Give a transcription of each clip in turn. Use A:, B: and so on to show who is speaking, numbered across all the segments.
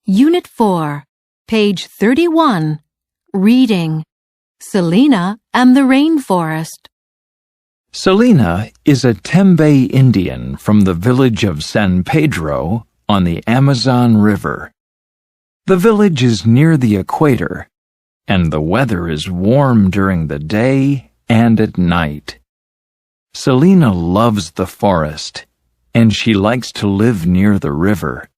A: Unit 4, page 31. Reading. Celina and the Rainforest.
B: Celina is a Tembe Indian from the village of San Pedro on the Amazon River. The village is near the equator, and the weather is warm during the day and at night. Celina loves the forest, and she likes to live near the river.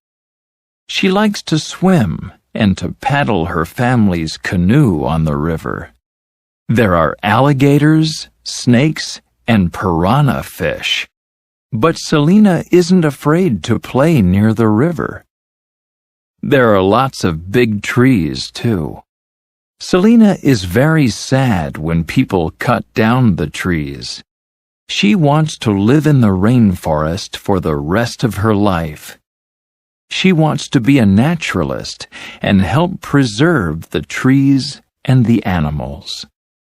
B: She likes to swim and to paddle her family's canoe on the river. There are alligators, snakes, and piranha fish. But Celina isn't afraid to play near the river. There are lots of big trees, too. Celina is very sad when people cut down the trees. She wants to live in the rainforest for the rest of her life. She wants to be a naturalist and help preserve the trees and the animals.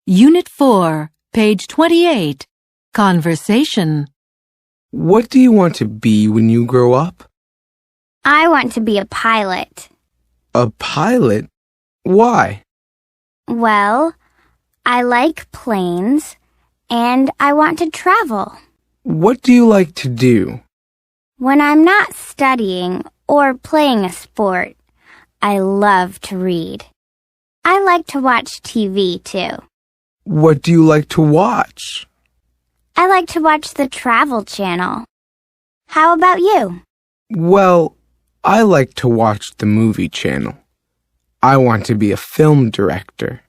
A: Unit 4, page 28. Conversation.
C: What do you want to be when you grow up?
D: I want to be a pilot.
C: A pilot? Why?
D: Well, I like planes, and I want to travel.
C: What do you like to do?
D: When I'm not studying or playing a sport, I love to read. I like to watch TV, too.
C: What do you like to watch?
D: I like to watch the Travel Channel. How about you?
C: Well, I like to watch the movie channel. I want to be a film director.